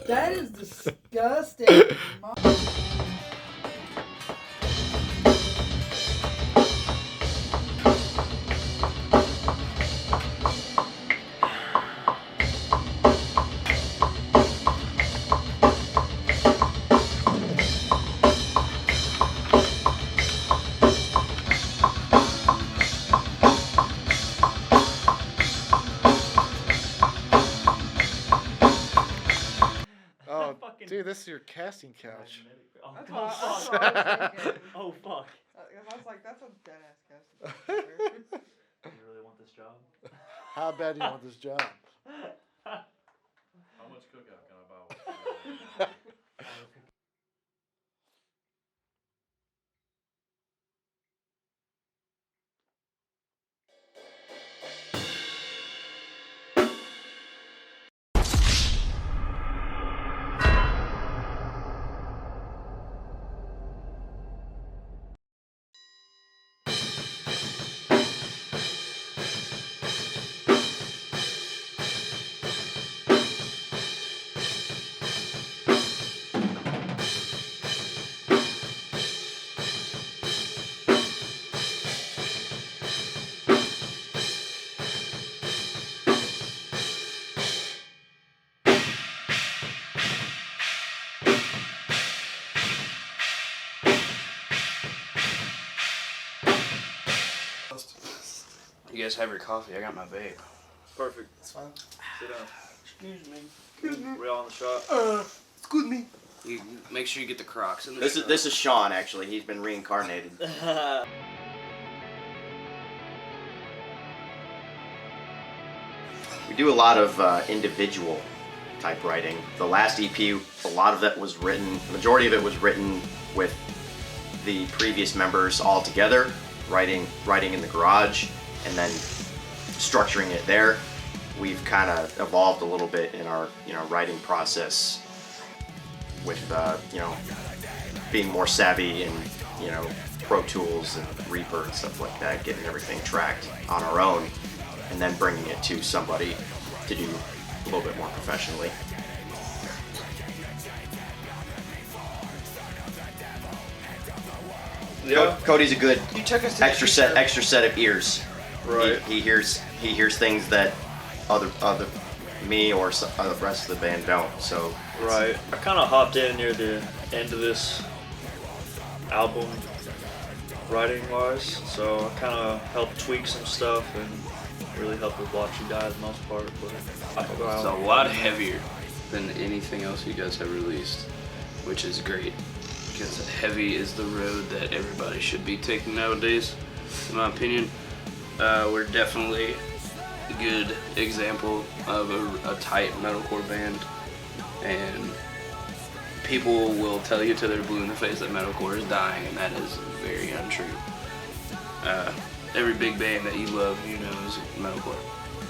That is disgusting. Oh, dude, this is your casting couch. Oh, That's oh, what I fuck. was thinking. Oh, fuck. I was like, that's a dead ass casting. You really want this job? How bad do you want this job? How much cookout can I buy? You guys have your coffee. I got my vape. Perfect. It's fine. Sit down. Excuse me. We all on the shot? Excuse me. You make sure you get the Crocs in the This is Sean, actually. He's been reincarnated. We do a lot of individual type writing. The last EP, a lot of that was written, the majority of it was written with the previous members all together, writing in the garage, and then structuring it there. We've kind of evolved a little bit in our writing process with being more savvy in Pro Tools and Reaper and stuff like that, getting everything tracked on our own, and then bringing it to somebody to do a little bit more professionally. Yeah. Cody's a good You took us to extra set of ears. Right. He hears things that other me or the rest of the band don't. So Right. I kind of hopped in near the end of this album, writing-wise, so I kind of helped tweak some stuff and really helped with Watch You Die the most part. But It's a lot heavier than anything else you guys have released, which is great, because heavy is the road that everybody should be taking nowadays, in my opinion. We're definitely a good example of a tight metalcore band, and people will tell you till they're blue in the face that metalcore is dying, and that is very untrue. Every big band that you love, is metalcore,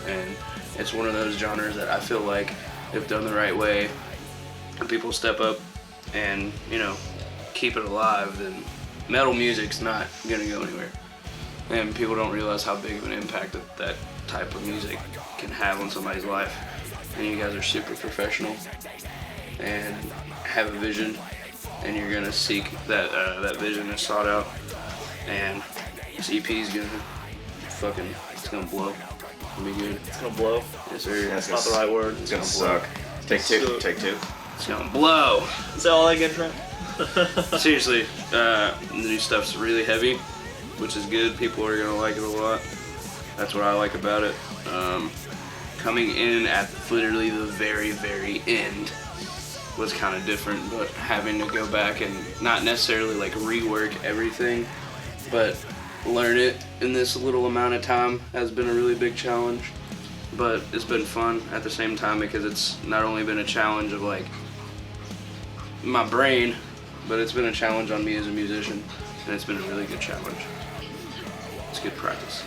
and it's one of those genres that I feel like, if done the right way, and people step up and keep it alive, then metal music's not gonna go anywhere. And people don't realize how big of an impact that type of music can have on somebody's life. And you guys are super professional and have a vision, and you're gonna seek that vision is sought out. And this EP is it's gonna blow. It's gonna be good. it's gonna blow. Yes, sir. That's not the right word. it's gonna suck. Take two. It's gonna blow. Is that all I get, Trent? Seriously, the new stuff's really heavy, which is good. People are gonna like it a lot. That's what I like about it. Coming in at literally the very, very end was kind of different, but having to go back and not necessarily like rework everything, but learn it in this little amount of time has been a really big challenge. But it's been fun at the same time, because it's not only been a challenge of like my brain, but it's been a challenge on me as a musician, and it's been a really good challenge. It's good practice.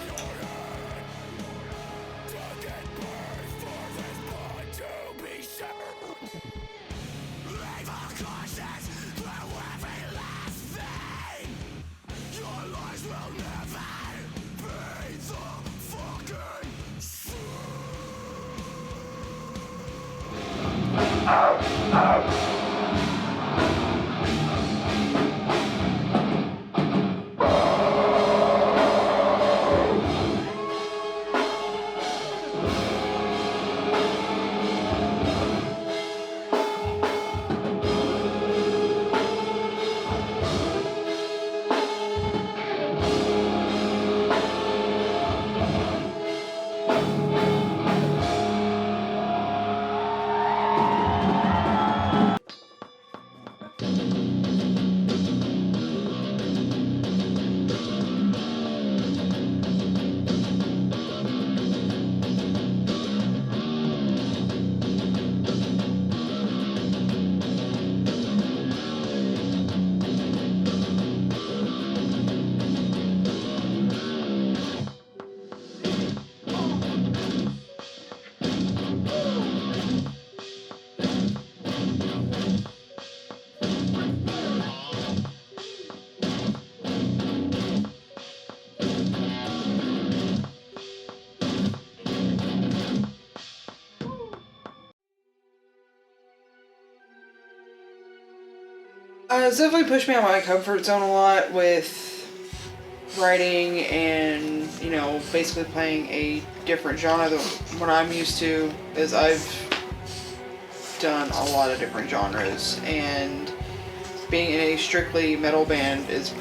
It's definitely pushed me out of my comfort zone a lot with writing and, you know, basically playing a different genre than what I'm used to, is I've done a lot of different genres, and being in a strictly metal band has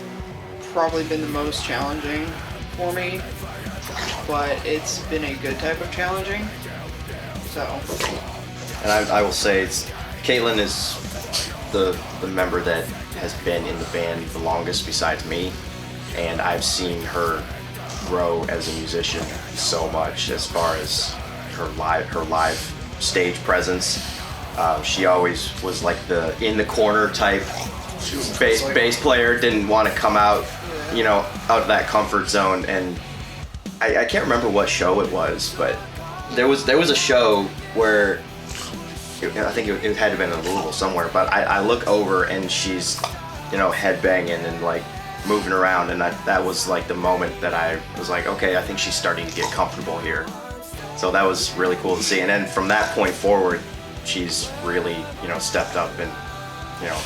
probably been the most challenging for me, but it's been a good type of challenging, so. And I will say, Caitlin is the member that has been in the band the longest besides me, and I've seen her grow as a musician so much as far as her live stage presence. She always was like the in the corner type bass player, didn't want to come out, you know, out of that comfort zone. And I can't remember what show it was, but there was a show where I think it had to have been in Louisville somewhere, but I look over and she's, you know, headbanging and like moving around, and that was like the moment that I was like, okay, I think she's starting to get comfortable here. So that was really cool to see. And then from that point forward, she's really, you know, stepped up and, you know,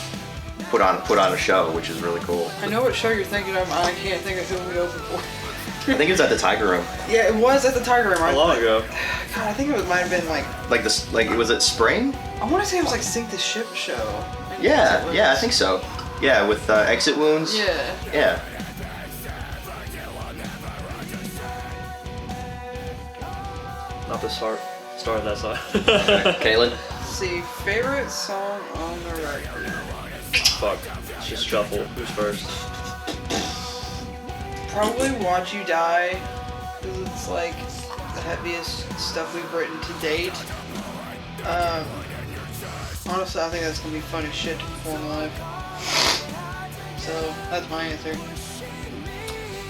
put on a show, which is really cool. I know what show you're thinking of, I can't think of who we opened for. I think it was at the Tiger Room. Yeah, it was at the Tiger Room. How long ago? God, I think it might have been like this, like, was it spring? I want to say it was like Sink the Ship show. Yeah, I think so. Yeah, with Exit Wounds. Yeah. Yeah. Not the start of that song. Caitlin? Let's see, favorite song on the record. Fuck. Let's just shuffle. Who's first? Probably Watch You Die, because it's like the heaviest stuff we've written to date. Honestly, I think that's gonna be fun as shit to perform live. So that's my answer.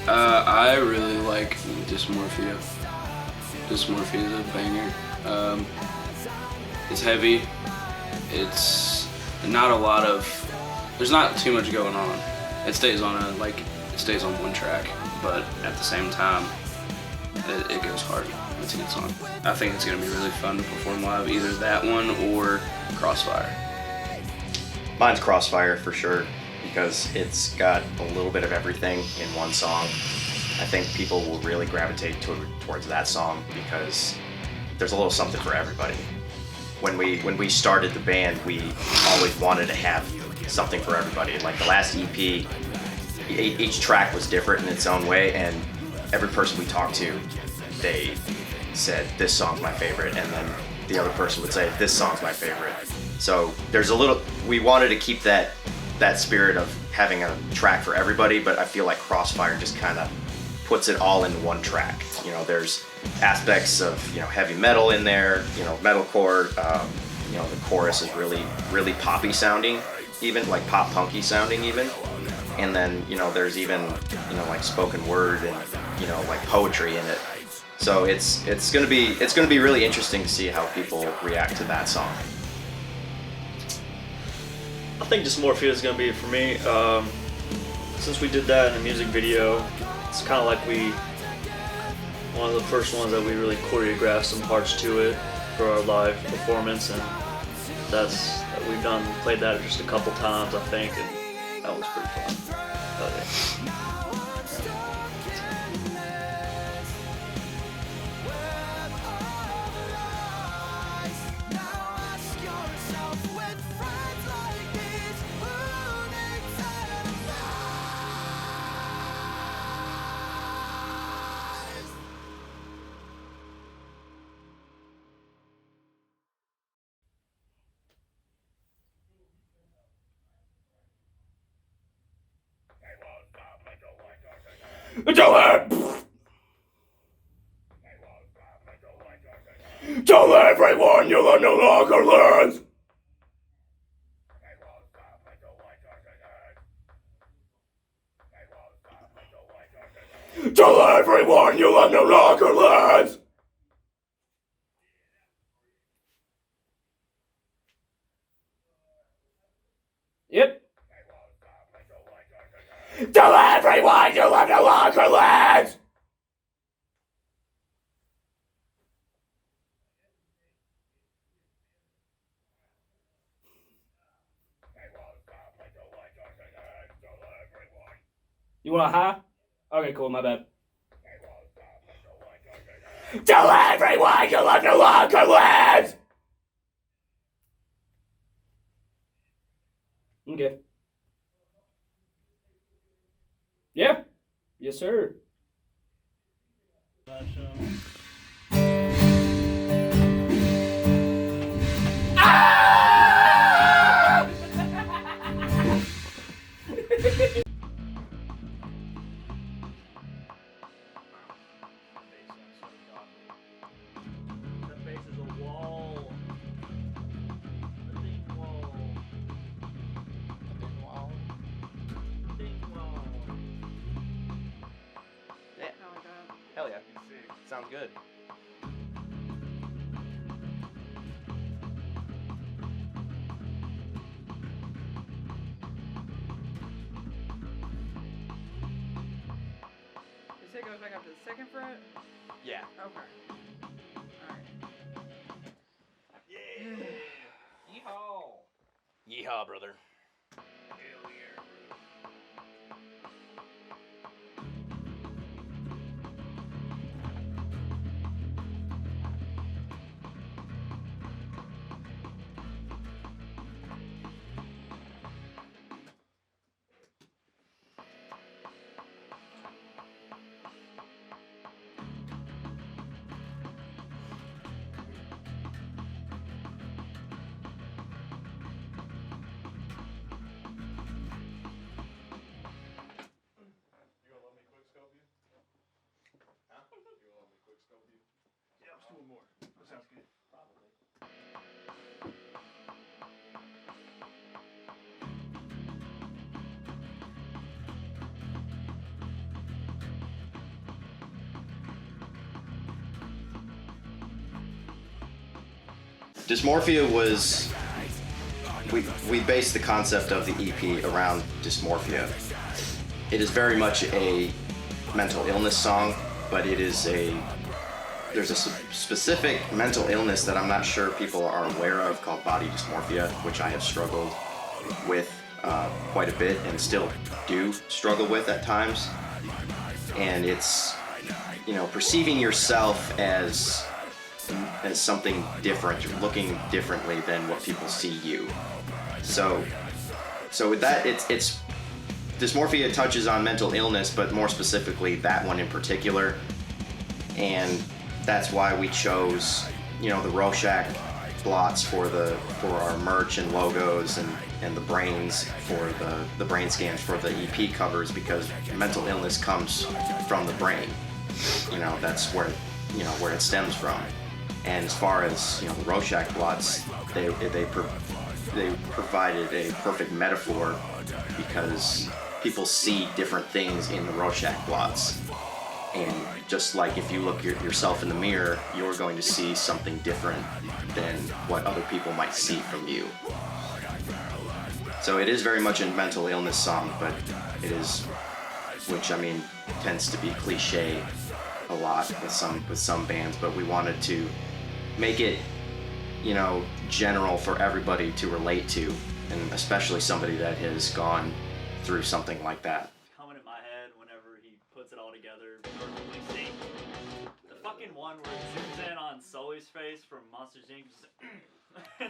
I really like Dysmorphia. Dysmorphia is a banger. It's heavy. It's not a lot of. There's not too much going on. It stays on one track, but at the same time, it goes hard. It's a good song. I think it's gonna be really fun to perform live, either that one or Crossfire. Mine's Crossfire for sure, because it's got a little bit of everything in one song. I think people will really gravitate towards that song because there's a little something for everybody. When we started the band, we always wanted to have something for everybody. Like the last EP, each track was different in its own way, and every person we talked to, they said, this song's my favorite, and then the other person would say, this song's my favorite. So we wanted to keep that spirit of having a track for everybody, but I feel like Crossfire just kind of puts it all into one track. You know, there's aspects of, you know, heavy metal in there, you know, metalcore, you know, the chorus is really, really poppy sounding, even like pop punky sounding even. And then, you know, there's even, you know, like spoken word and, you know, like poetry in it. So it's gonna be really interesting to see how people react to that song. I think Dysmorphia is gonna be it for me. Since we did that in a music video, it's kind of like one of the first ones that we really choreographed some parts to it for our live performance, and we've played that just a couple times, I think, and that was pretty fun. But, yeah. Tell everyone you will no longer learn. Tell everyone you will no longer learn. Yep. Tell everyone you will no longer learn. You want a high? Okay, cool, my bad. Tell everyone you will no longer learn. Okay. Yeah. Yes, sir. Hell yeah. Sounds good. You say it goes back up to the second fret? Yeah. Okay. Alright. Yeehaw, brother. Dysmorphia was, we based the concept of the EP around dysmorphia. It is very much a mental illness song, but there's a specific mental illness that I'm not sure people are aware of called body dysmorphia, which I have struggled with quite a bit and still do struggle with at times. And it's, perceiving yourself as something different, you're looking differently than what people see you. So with that, it's dysmorphia touches on mental illness, but more specifically that one in particular. And that's why we chose, the Rorschach blots for our merch and logos and the brains for the brain scans for the EP covers, because mental illness comes from the brain. That's where it stems from. And as far as the Rorschach blots, they provided a perfect metaphor, because people see different things in the Rorschach blots. And just like if you look at yourself in the mirror, you're going to see something different than what other people might see from you. So it is very much a mental illness song, but it is, which tends to be cliche a lot with some bands, but we wanted to make it general for everybody to relate to, and especially somebody that has gone through something like that. Coming in my head whenever he puts it all together perfectly synced. The fucking one where it zooms in on Sully's face from Monsters Inc.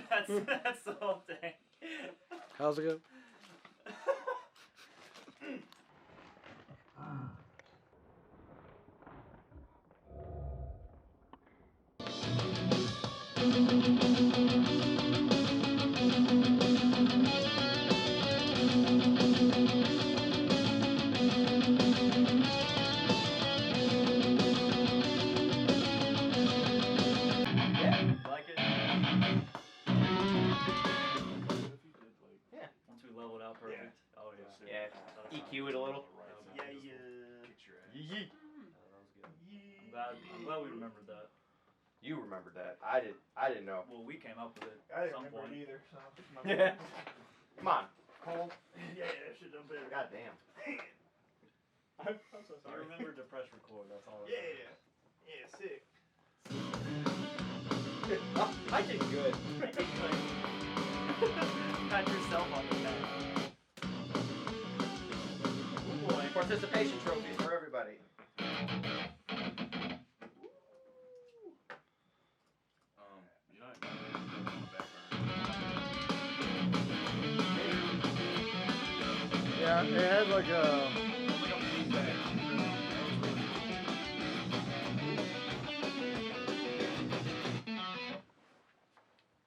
That's the whole thing. How's it go? Like it? Yeah. Once we leveled out perfect. Yeah. Oh yeah. Yeah. EQ it a little. Yeah. Yee. I'm glad we remembered that. You remembered that. I didn't know. Well, we came up with it I at didn't some remember point. it either, so. Yeah. Come on. Cole. Yeah, that shit done better. God damn. I'm so You sorry. remember to press record. That's all. I remember. Yeah, sick. Oh, I did good. Pat yourself on the pen. Oh boy. Participation trophies for everybody. You know, Yeah, it had like a.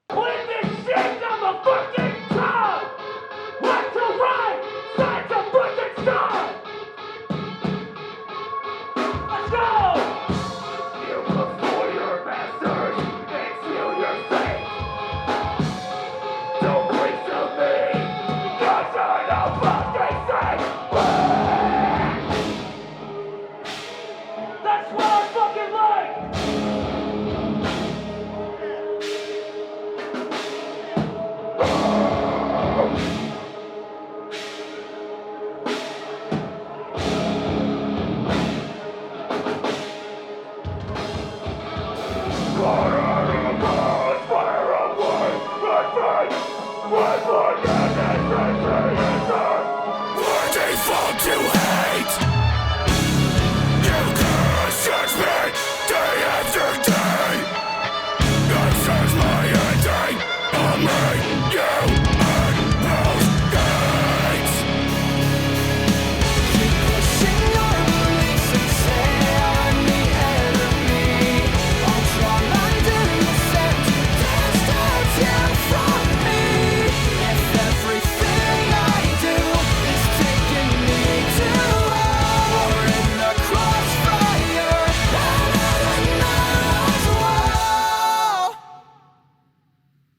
Put this shit on the fucking top! Left to right! Side to fucking side! Let's go! You before your masters and seal your fate! Don't preach to me! Cause you're no fucking saint! That's what I fucking like! Default to